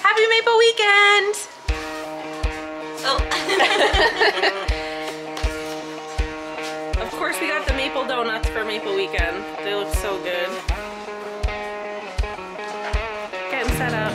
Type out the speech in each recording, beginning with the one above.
Happy Maple Weekend! Oh. Of course we got the maple donuts for Maple Weekend. They look so good. Getting set up.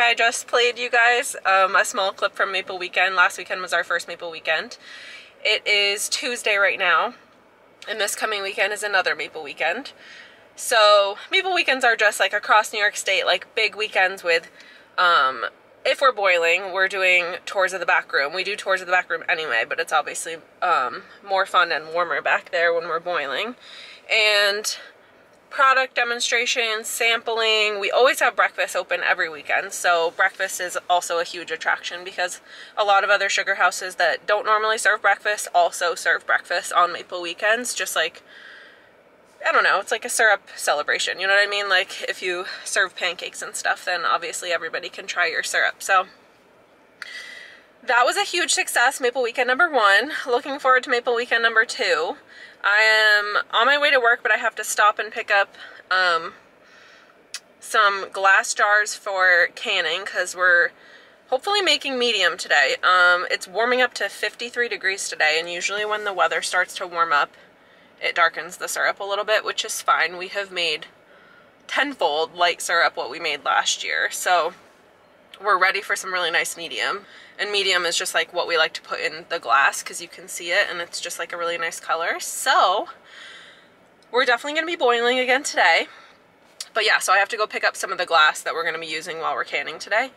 I just played you guys a small clip from Maple Weekend. Last weekend was our first Maple Weekend. It is Tuesday right now, and this coming weekend is another Maple Weekend. So Maple Weekends are just like across New York State, like big weekends with, if we're boiling, we're doing tours of the back room. We do tours of the back room anyway, but it's obviously more fun and warmer back there when we're boiling. And product demonstrations, sampling. We always have breakfast open every weekend, so breakfast is also a huge attraction because a lot of other sugar houses that don't normally serve breakfast also serve breakfast on Maple Weekends. Just like, I don't know, it's like a syrup celebration, you know what I mean? Like if you serve pancakes and stuff, then obviously everybody can try your syrup. So that was a huge success, Maple Weekend number 1. Looking forward to Maple Weekend number 2. I am on my way to work, but I have to stop and pick up some glass jars for canning because we're hopefully making medium today. It's warming up to 53 degrees today, and usually when the weather starts to warm up, it darkens the syrup a little bit, which is fine. We have made tenfold light syrup what we made last year, so we're ready for some really nice medium. And medium is just like what we like to put in the glass because you can see it and it's just like a really nice color. So we're definitely going to be boiling again today. But yeah, so I have to go pick up some of the glass that we're going to be using while we're canning today.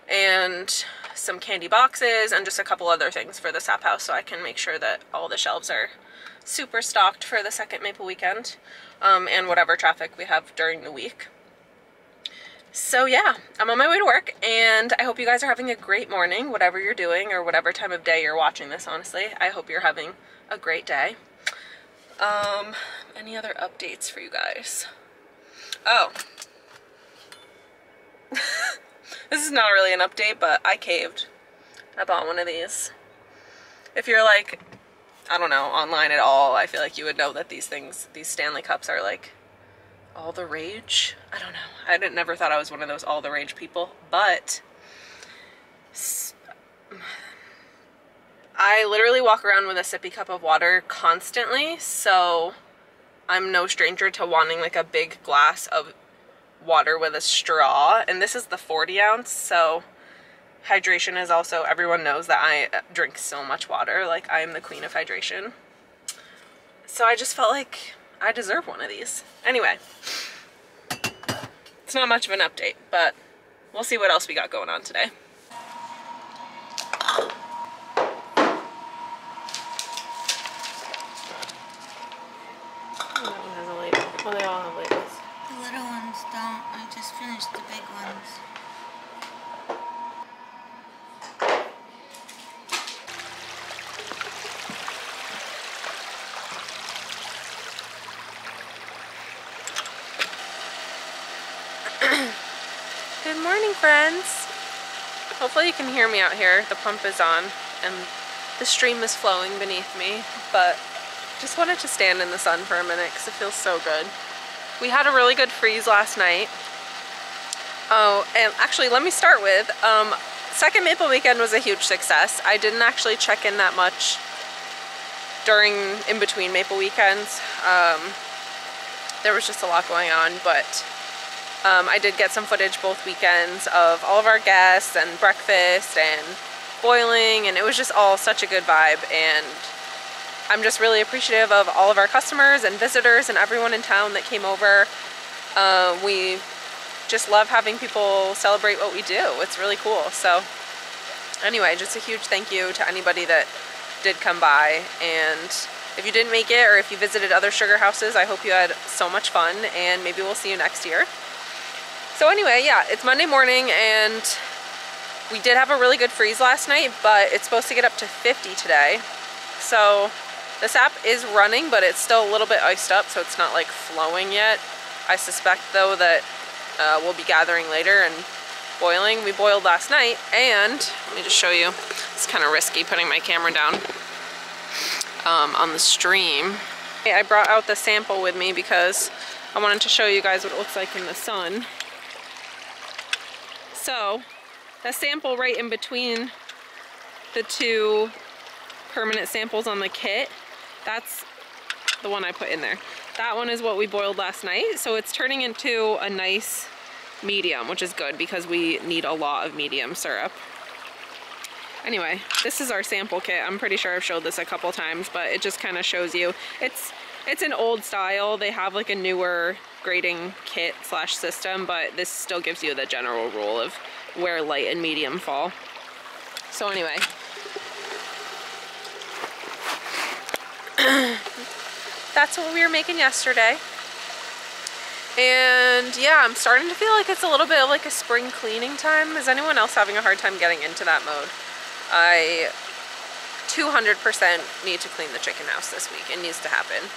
And some candy boxes and just a couple other things for the sap house so I can make sure that all the shelves are super stocked for the second Maple Weekend and whatever traffic we have during the week. So yeah, I'm on my way to work, and I hope you guys are having a great morning, whatever you're doing, or whatever time of day you're watching this, honestly. I hope you're having a great day. Any other updates for you guys? Oh. This is not really an update, but I caved. I bought one of these. If you're like, I don't know, online at all, I feel like you would know that these things, these Stanley Cups are like all the rage. I don't know. I never thought I was one of those all the rage people, but I literally walk around with a sippy cup of water constantly, so I'm no stranger to wanting like a big glass of water with a straw, and this is the 40 ounce, so hydration is also, everyone knows that I drink so much water, like I am the queen of hydration. So I just felt like I deserve one of these. Anyway, it's not much of an update, but we'll see what else we got going on today. That one has a label. Well, they all have labels. The little ones don't. I just finished the big ones. Good morning, friends. Hopefully you can hear me out here. The pump is on and the stream is flowing beneath me, but just wanted to stand in the sun for a minute because it feels so good. We had a really good freeze last night. Oh, and actually let me start with, second Maple Weekend was a huge success. I didn't actually check in that much in between Maple Weekends. There was just a lot going on, but I did get some footage both weekends of all of our guests and breakfast and boiling, and it was just all such a good vibe, and I'm just really appreciative of all of our customers and visitors and everyone in town that came over. We just love having people celebrate what we do. It's really cool. So anyway, just a huge thank you to anybody that did come by, and if you didn't make it or if you visited other sugar houses, I hope you had so much fun, and maybe we'll see you next year. So anyway, yeah, it's Monday morning, and we did have a really good freeze last night, but it's supposed to get up to 50 today. So the sap is running, but it's still a little bit iced up, so it's not like flowing yet. I suspect though that we'll be gathering later and boiling. We boiled last night, and let me just show you. It's kind of risky putting my camera down on the stream. I brought out the sample with me because I wanted to show you guys what it looks like in the sun. So the sample right in between the two permanent samples on the kit, that's the one I put in there. That one is what we boiled last night, so it's turning into a nice medium, which is good because we need a lot of medium syrup. Anyway, this is our sample kit. I'm pretty sure I've showed this a couple times, but it just kind of shows you. It's an old style. They have like a newer grading kit / system, but this still gives you the general rule of where light and medium fall. So anyway, that's what we were making yesterday. And yeah, I'm starting to feel like it's a little bit of like a spring cleaning time. Is anyone else having a hard time getting into that mode? I 200% need to clean the chicken house this week. It needs to happen.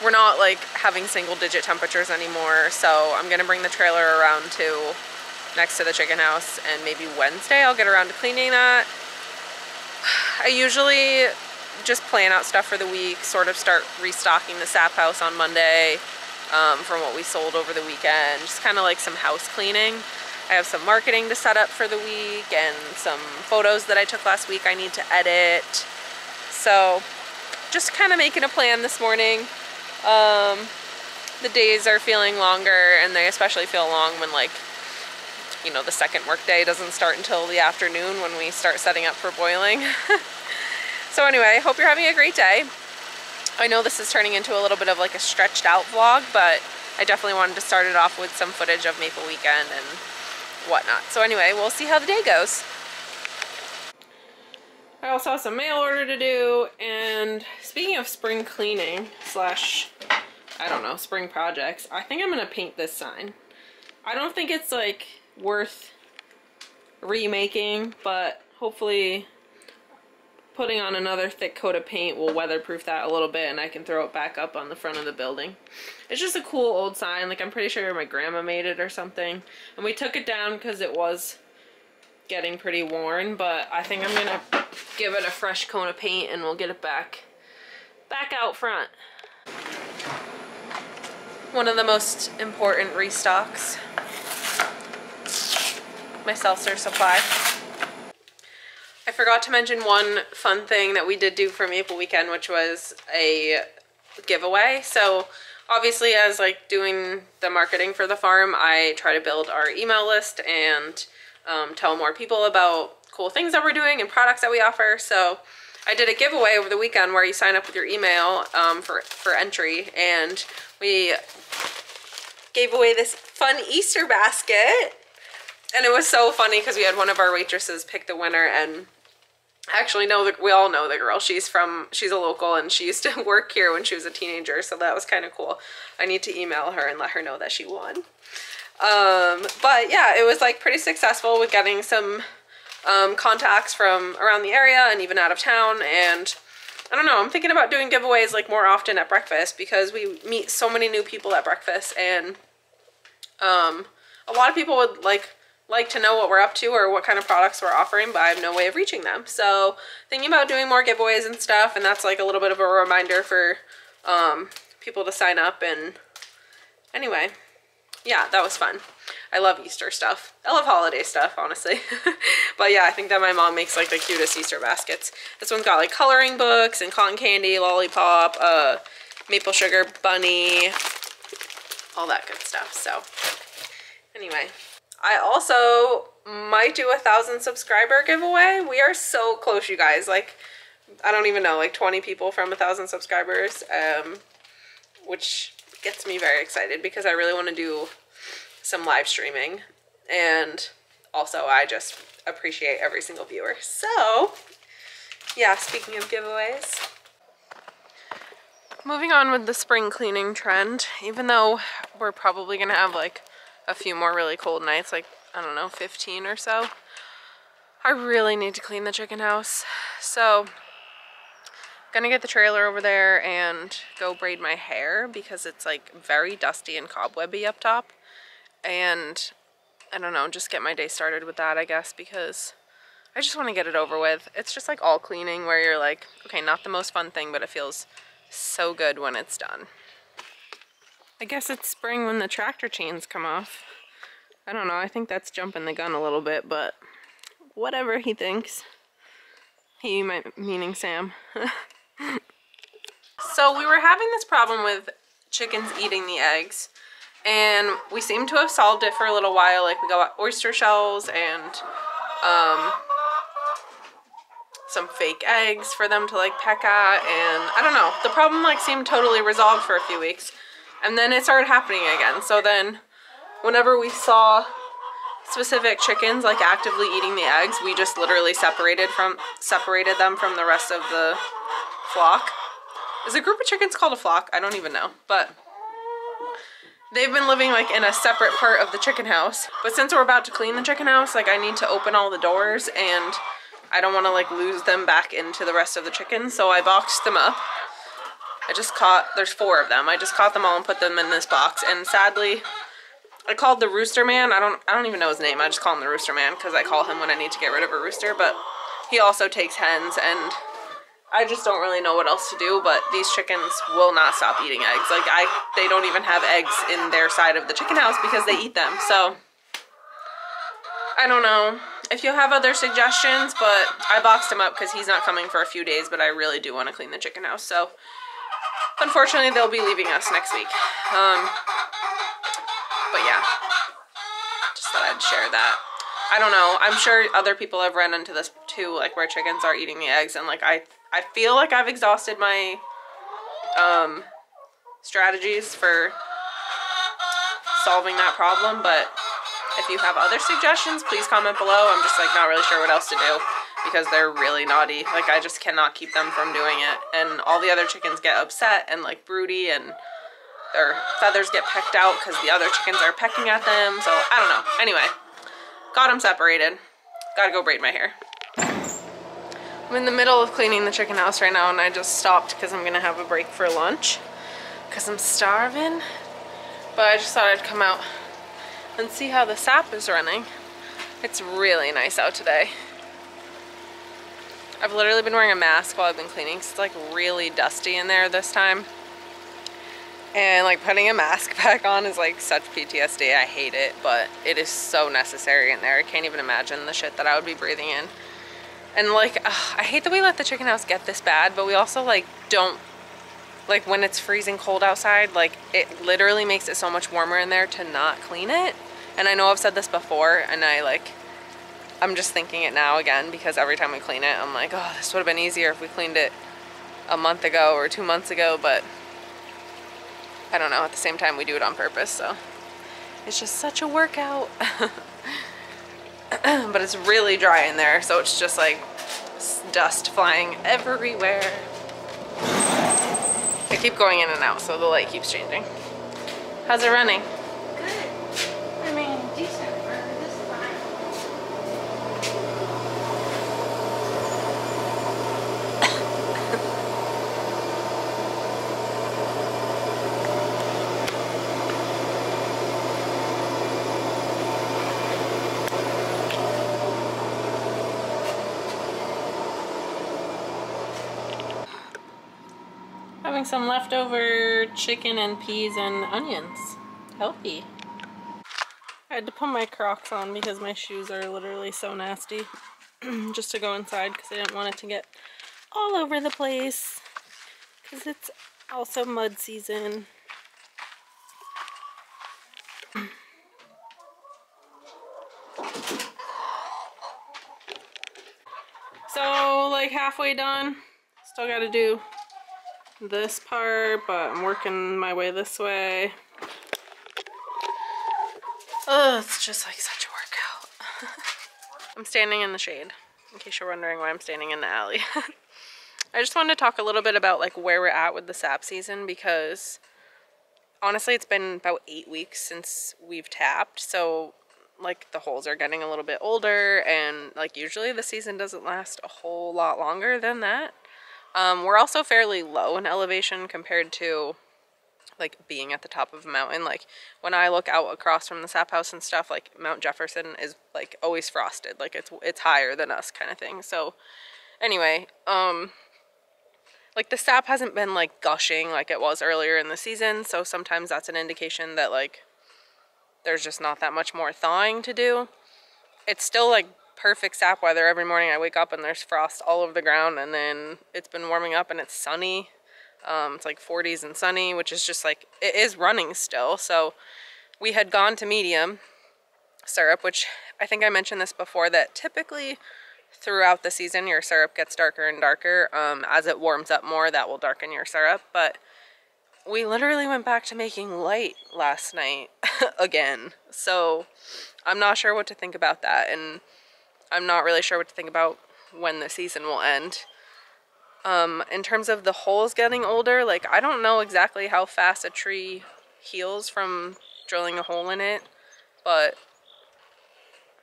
We're not like having single-digit temperatures anymore, so I'm gonna bring the trailer around to next to the chicken house, and maybe Wednesday I'll get around to cleaning that. I usually just plan out stuff for the week, sort of start restocking the sap house on Monday from what we sold over the weekend, just kind of like some house cleaning. I have some marketing to set up for the week and some photos that I took last week I need to edit. So just kind of making a plan this morning. The days are feeling longer, and they especially feel long when, like, you know, the second work day doesn't start until the afternoon when we start setting up for boiling. So anyway, hope you're having a great day. I know this is turning into a little bit of like a stretched out vlog, but I definitely wanted to start it off with some footage of Maple Weekend and whatnot. So anyway, we'll see how the day goes. I also have some mail order to do, and speaking of spring cleaning / I don't know, spring projects, I think I'm gonna paint this sign. I don't think it's like worth remaking, but hopefully putting on another thick coat of paint will weatherproof that a little bit, and I can throw it back up on the front of the building. It's just a cool old sign. Like, I'm pretty sure my grandma made it or something, and we took it down because it was getting pretty worn, but I think I'm gonna give it a fresh coat of paint and we'll get it back out front. One of the most important restocks, my seltzer supply. I forgot to mention one fun thing that we did do for Maple Weekend, which was a giveaway. So obviously, as like doing the marketing for the farm, I try to build our email list and tell more people about cool things that we're doing and products that we offer. So I did a giveaway over the weekend where you sign up with your email for entry, and we gave away this fun Easter basket. And it was so funny because we had one of our waitresses pick the winner, and I actually know that we all know the girl. She's a local, and she used to work here when she was a teenager, so that was kind of cool. I need to email her and let her know that she won. But yeah, it was like pretty successful with getting some contacts from around the area and even out of town. And I don't know, I'm thinking about doing giveaways like more often at breakfast, because we meet so many new people at breakfast, and a lot of people would like to know what we're up to or what kind of products we're offering, but I have no way of reaching them. So thinking about doing more giveaways and stuff, and that's like a little bit of a reminder for people to sign up. And anyway, yeah, that was fun. I love Easter stuff. I love holiday stuff, honestly. But yeah, I think that my mom makes like the cutest Easter baskets. This one's got like coloring books and cotton candy, lollipop, maple sugar bunny, all that good stuff. So anyway, I also might do a 1,000 subscriber giveaway. We are so close, you guys. Like, I don't even know, like 20 people from 1,000 subscribers, which gets me very excited because I really want to do some live streaming, and also I just appreciate every single viewer. So yeah, speaking of giveaways, moving on with the spring cleaning trend, even though we're probably gonna have like a few more really cold nights, like I don't know, 15 or so, I really need to clean the chicken house. So gonna get the trailer over there and go braid my hair because it's like very dusty and cobwebby up top. And I don't know, just get my day started with that, I guess, because I just want to get it over with. It's just like all cleaning where you're like, okay, not the most fun thing, but it feels so good when it's done. I guess it's spring when the tractor chains come off. I don't know, I think that's jumping the gun a little bit, but whatever he thinks. He, meaning Sam. So we were having this problem with chickens eating the eggs, and we seem to have solved it for a little while. Like, we got oyster shells and some fake eggs for them to like peck at, and I don't know, the problem like seemed totally resolved for a few weeks, and then it started happening again. So then whenever we saw specific chickens like actively eating the eggs, we just literally separated them from the rest of the flock. Is a group of chickens called a flock? I don't even know, but they've been living like in a separate part of the chicken house. But since we're about to clean the chicken house, like I need to open all the doors, and I don't want to like lose them back into the rest of the chickens, so I boxed them up. There's 4 of them. I just caught them all and put them in this box, and sadly, I called the rooster man. I don't even know his name. I just call him the rooster man because I call him when I need to get rid of a rooster, but he also takes hens, and I just don't really know what else to do, but these chickens will not stop eating eggs. Like, they don't even have eggs in their side of the chicken house because they eat them. So I don't know if you have other suggestions, but I boxed him up because he's not coming for a few days, but I really do want to clean the chicken house. So unfortunately, they'll be leaving us next week. But yeah, just thought I'd share that. I don't know. I'm sure other people have run into this too, like where chickens are eating the eggs, and like I feel like I've exhausted my strategies for solving that problem, but if you have other suggestions, please comment below. I'm just like not really sure what else to do because they're really naughty. Like, I just cannot keep them from doing it, and all the other chickens get upset and like broody, and their feathers get pecked out because the other chickens are pecking at them. So I don't know. Anyway, got them separated. Gotta go braid my hair. I'm in the middle of cleaning the chicken house right now, and I just stopped because I'm gonna have a break for lunch because I'm starving. But I just thought I'd come out and see how the sap is running. It's really nice out today. I've literally been wearing a mask while I've been cleaning because it's like really dusty in there this time. And like putting a mask back on is like such PTSD. I hate it, but it is so necessary in there. I can't even imagine the shit that I would be breathing in. And like, I hate that we let the chicken house get this bad, but we also like don't, like when it's freezing cold outside, like it literally makes it so much warmer in there to not clean it. And I know I've said this before, and I'm just thinking it now again because every time we clean it, I'm like, oh, this would have been easier if we cleaned it a month ago or 2 months ago, but I don't know, at the same time we do it on purpose, so it's just such a workout. But it's really dry in there, so it's just like dust flying everywhere. I keep going in and out, so the light keeps changing. How's it running? Good. I mean, decent for this time. Having some leftover chicken and peas and onions. Healthy. I had to put my Crocs on because my shoes are literally so nasty just to go inside because I didn't want it to get all over the place because it's also mud season. So like halfway done, still got to do this part, but I'm working my way this way. Oh, it's just like such a workout. I'm standing in the shade, in case you're wondering why I'm standing in the alley. I just wanted to talk a little bit about like where we're at with the sap season because honestly it's been about 8 weeks since we've tapped, so like the holes are getting a little bit older and like usually the season doesn't last a whole lot longer than that. We're also fairly low in elevation compared to like being at the top of a mountain. Like when I look out across from the sap house and stuff, like Mount Jefferson is like always frosted, like it's higher than us kind of thing. So anyway, like the sap hasn't been like gushing like it was earlier in the season, so sometimes that's an indication that like there's just not that much more thawing to do. It's still like perfect sap weather. Every morning I wake up and there's frost all over the ground, and then it's been warming up and it's sunny. It's like 40s and sunny, which is just like, it is running still. So we had gone to medium syrup, which I think I mentioned this before, that typically throughout the season your syrup gets darker and darker. As it warms up more, that will darken your syrup. But we literally went back to making light last night again. So I'm not sure what to think about that, and I'm not really sure what to think about when the season will end. In terms of the holes getting older, like I don't know exactly how fast a tree heals from drilling a hole in it, but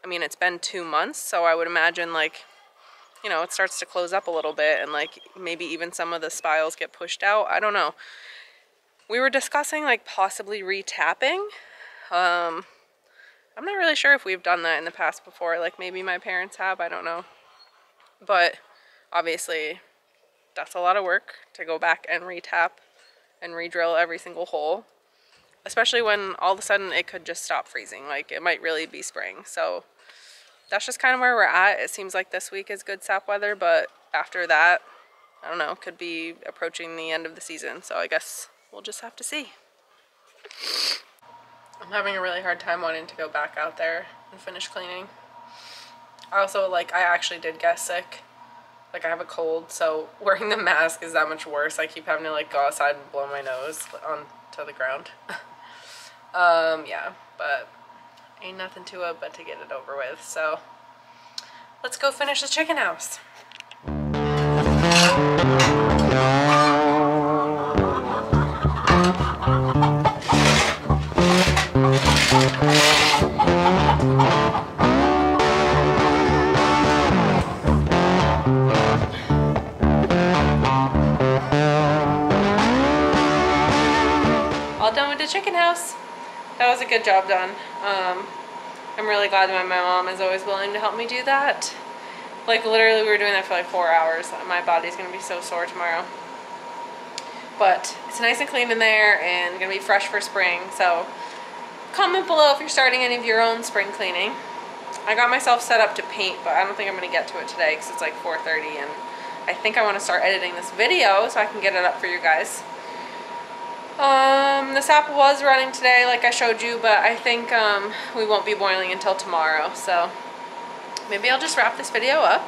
I mean it's been 2 months, so I would imagine like, you know, it starts to close up a little bit and like maybe even some of the spiles get pushed out. I don't know. We were discussing like possibly re-tapping. I'm not really sure if we've done that in the past before, like maybe my parents have, I don't know. But obviously that's a lot of work to go back and re-tap and re-drill every single hole, especially when all of a sudden it could just stop freezing. Like it might really be spring. So that's just kind of where we're at. It seems like this week is good sap weather, but after that, I don't know, could be approaching the end of the season. So I guess we'll just have to see. I'm having a really hard time wanting to go back out there and finish cleaning. I also, like, I actually did get sick. Like, I have a cold, so wearing the mask is that much worse. I keep having to, like, go outside and blow my nose onto the ground. Yeah, but ain't nothing to it but to get it over with. So let's go finish the chicken house. All done with the chicken house. That was a good job done. I'm really glad that my mom is always willing to help me do that. Like literally we were doing that for like 4 hours. My body's gonna be so sore tomorrow. But it's nice and clean in there and gonna be fresh for spring. So comment below if you're starting any of your own spring cleaning. I got myself set up to paint, but I don't think I'm gonna get to it today because it's like 4:30 and I think I want to start editing this video so I can get it up for you guys. The sap was running today like I showed you, but I think we won't be boiling until tomorrow, so maybe I'll just wrap this video up.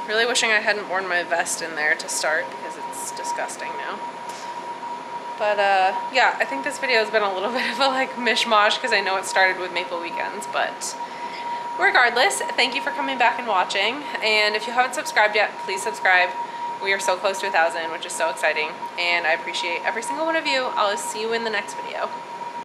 Really wishing I hadn't worn my vest in there to start because it's disgusting now. But yeah, I think this video has been a little bit of a like mishmash because I know it started with Maple Weekends, but regardless, thank you for coming back and watching, and if you haven't subscribed yet, please subscribe. We are so close to 1,000, which is so exciting, and I appreciate every single one of you. I'll see you in the next video.